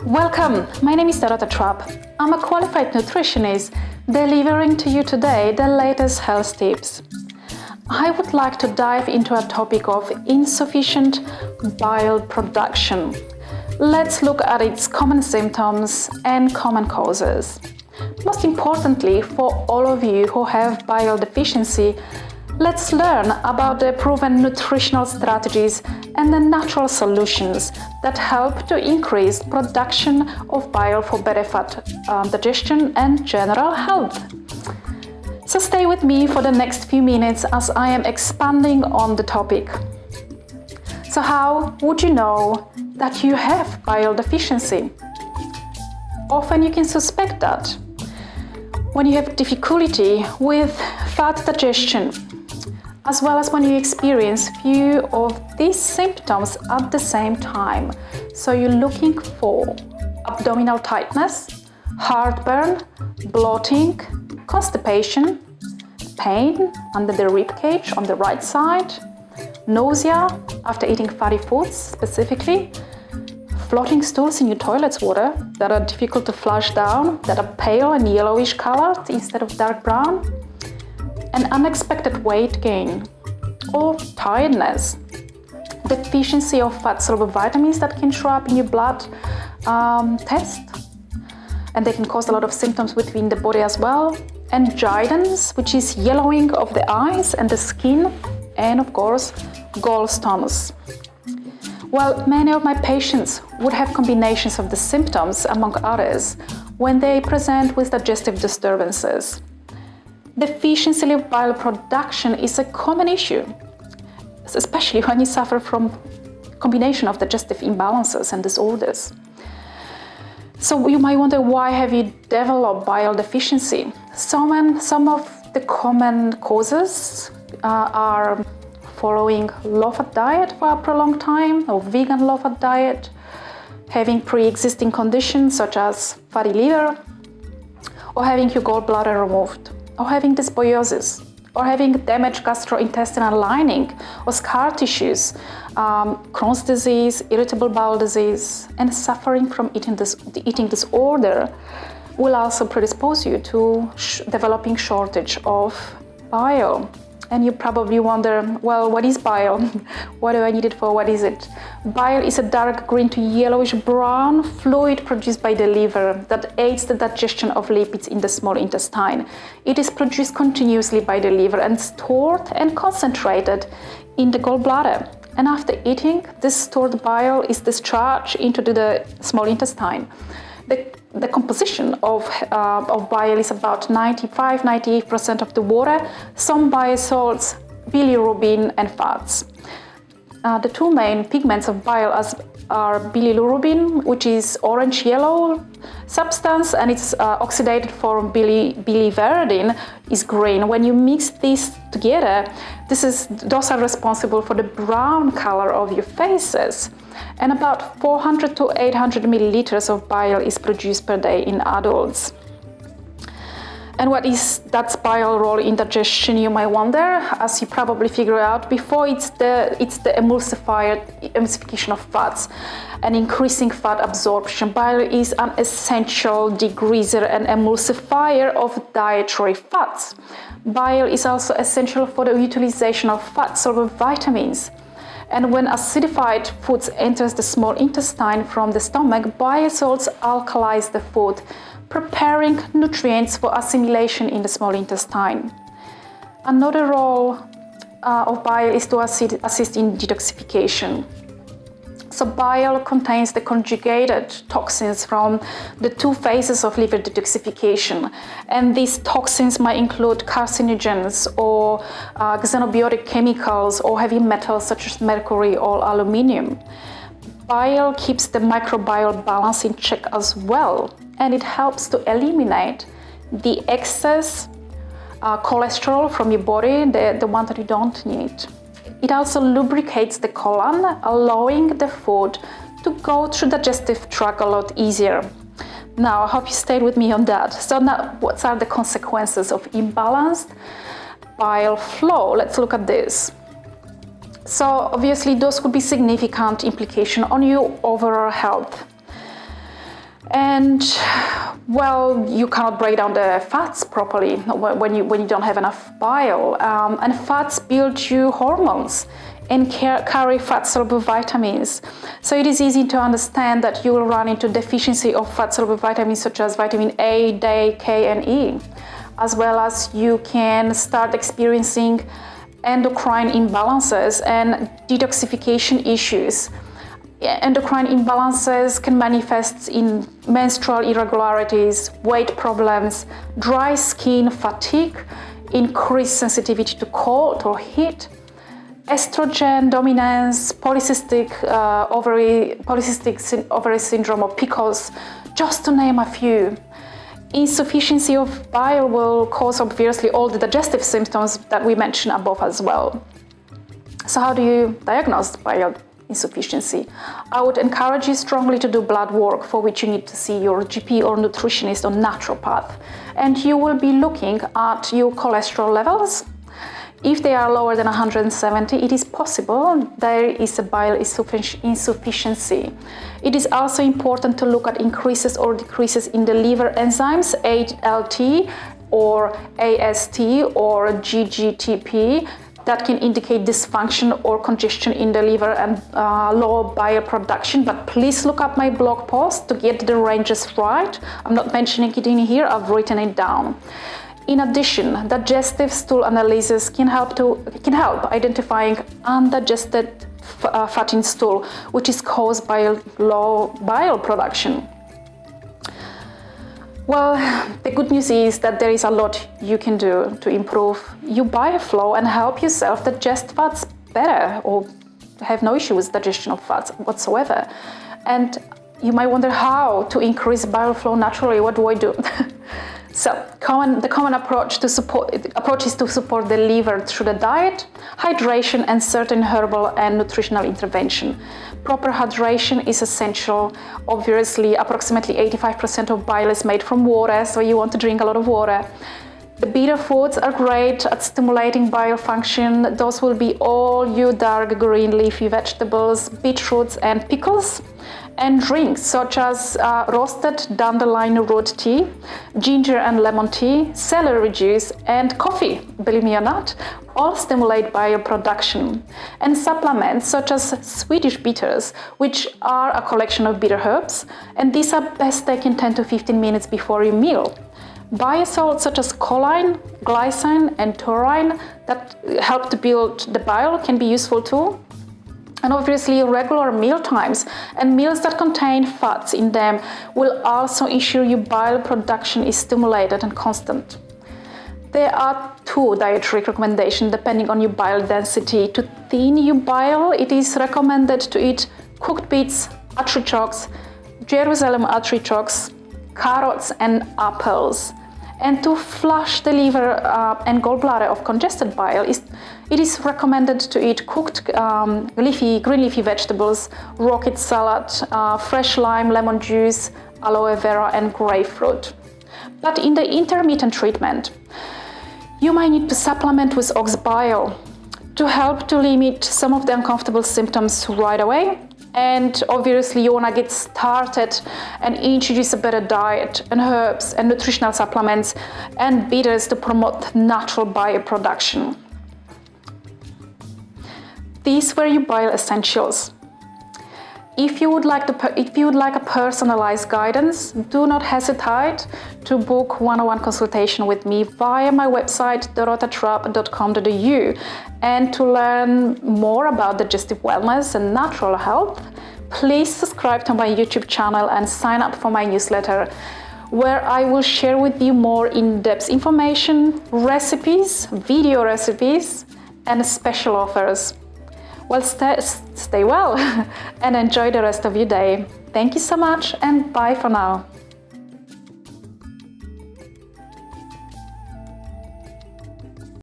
Welcome, my name is Dorota Trupp. I'm a qualified nutritionist delivering to you today the latest health tips. I would like to dive into a topic of insufficient bile production. Let's look at its common symptoms and common causes. Most importantly, for all of you who have bile deficiency, let's learn about the proven nutritional strategies and the natural solutions that help to increase production of bile for better fat digestion and general health. So stay with me for the next few minutes as I am expanding on the topic. So how would you know that you have bile deficiency? Often you can suspect that when you have difficulty with fat digestion, as well as when you experience few of these symptoms at the same time. So you're looking for abdominal tightness, heartburn, bloating, constipation, pain under the rib cage on the right side, nausea after eating fatty foods specifically, floating stools in your toilet's water that are difficult to flush down, that are pale and yellowish colored instead of dark brown, and unexpected weight gain or tiredness, deficiency of fat-soluble vitamins that can show up in your blood test, and they can cause a lot of symptoms within the body as well, and giardins, which is yellowing of the eyes and the skin, and of course gallstones. Well, many of my patients would have combinations of the symptoms, among others, when they present with digestive disturbances. Deficiency of bile production is a common issue, especially when you suffer from combination of digestive imbalances and disorders. So you might wonder, why have you developed bile deficiency? Some of the common causes are following low-fat diet for a prolonged time, or vegan low-fat diet, having pre-existing conditions such as fatty liver, or having your gallbladder removed, or having dysbiosis, or having damaged gastrointestinal lining or scar tissues, Crohn's disease, irritable bowel disease, and suffering from eating disorder will also predispose you to developing shortage of bile. And you probably wonder, well, what is bile? What do I need it for? What is it? Bile is a dark green to yellowish brown fluid produced by the liver that aids the digestion of lipids in the small intestine. It is produced continuously by the liver and stored and concentrated in the gallbladder. And after eating, this stored bile is discharged into the small intestine. The composition of bile is about 95-98% of the water, some bile salts, bilirubin, and fats. The two main pigments of bile are bilirubin, which is orange-yellow substance, and its oxidated form biliverdin is green. When you mix these together, those are responsible for the brown color of your faces. And about 400 to 800 milliliters of bile is produced per day in adults. And what is that bile role in digestion, you might wonder? As you probably figure out before, it's the emulsification of fats and increasing fat absorption. Bile is an essential degreaser and emulsifier of dietary fats. Bile is also essential for the utilization of fat-soluble vitamins. And when acidified foods enters the small intestine from the stomach, bile salts alkalize the food, preparing nutrients for assimilation in the small intestine. Another role of bile is to assist in detoxification. So bile contains the conjugated toxins from the two phases of liver detoxification. And these toxins might include carcinogens or xenobiotic chemicals or heavy metals such as mercury or aluminium. Bile keeps the microbial balance in check as well, and it helps to eliminate the excess cholesterol from your body, the one that you don't need. It also lubricates the colon, allowing the food to go through the digestive tract a lot easier. Now, I hope you stayed with me on that. So now, what are the consequences of imbalanced bile flow? Let's look at this. So obviously those could be significant implications on your overall health. And well, you cannot break down the fats properly when you don't have enough bile. And fats build you hormones and carry fat-soluble vitamins. So it is easy to understand that you will run into deficiency of fat-soluble vitamins such as vitamin A, D, K, and E, as well as you can start experiencing endocrine imbalances and detoxification issues. Endocrine imbalances can manifest in menstrual irregularities, weight problems, dry skin, fatigue, increased sensitivity to cold or heat, estrogen dominance, polycystic ovary syndrome or PCOS, just to name a few. Insufficiency of bile will cause obviously all the digestive symptoms that we mentioned above as well. So how do you diagnose bile insufficiency? I would encourage you strongly to do blood work, for which you need to see your GP or nutritionist or naturopath. And you will be looking at your cholesterol levels. If they are lower than 170, it is possible there is a bile insufficiency. It is also important to look at increases or decreases in the liver enzymes, ALT or AST or GGTP, that can indicate dysfunction or congestion in the liver and low bile production. But please look up my blog post to get the ranges right. I'm not mentioning it in here, I've written it down. In addition, digestive stool analysis can help identifying undigested fat in stool, which is caused by low bile production. Well, the good news is that there is a lot you can do to improve your bile flow and help yourself digest fats better or have no issue with digestion of fats whatsoever. And you might wonder how to increase bile flow naturally. What do I do? So, the common approach is to support the liver through the diet, hydration, and certain herbal and nutritional intervention. Proper hydration is essential. Obviously, approximately 85% of bile is made from water, so you want to drink a lot of water. The bitter foods are great at stimulating bile function. Those will be all your dark green leafy vegetables, beetroots, and pickles. And drinks such as roasted dandelion root tea, ginger and lemon tea, celery juice, and coffee, believe me or not, all stimulate bile production. And supplements such as Swedish bitters, which are a collection of bitter herbs, and these are best taken 10 to 15 minutes before your meal. Bile salts such as choline, glycine, and taurine that help to build the bile can be useful too. And obviously, regular meal times and meals that contain fats in them will also ensure your bile production is stimulated and constant. There are 2 dietary recommendations depending on your bile density. To thin your bile, it is recommended to eat cooked beets, artichokes, Jerusalem artichokes, carrots, and apples. And to flush the liver and gallbladder of congested bile, it is recommended to eat cooked green leafy vegetables, rocket salad, fresh lime, lemon juice, aloe vera, and grapefruit. But in the intermittent treatment, you might need to supplement with ox bile to help to limit some of the uncomfortable symptoms right away. And obviously you want to get started and introduce a better diet and herbs and nutritional supplements and bitters to promote natural bile production. These were your bile essentials. If you would like a personalized guidance, do not hesitate to book one-on-one consultation with me via my website dorotatrupp.com.au. And to learn more about digestive wellness and natural health, please subscribe to my YouTube channel and sign up for my newsletter, where I will share with you more in-depth information, recipes, video recipes, and special offers. Well, stay well and enjoy the rest of your day. Thank you so much, and bye for now.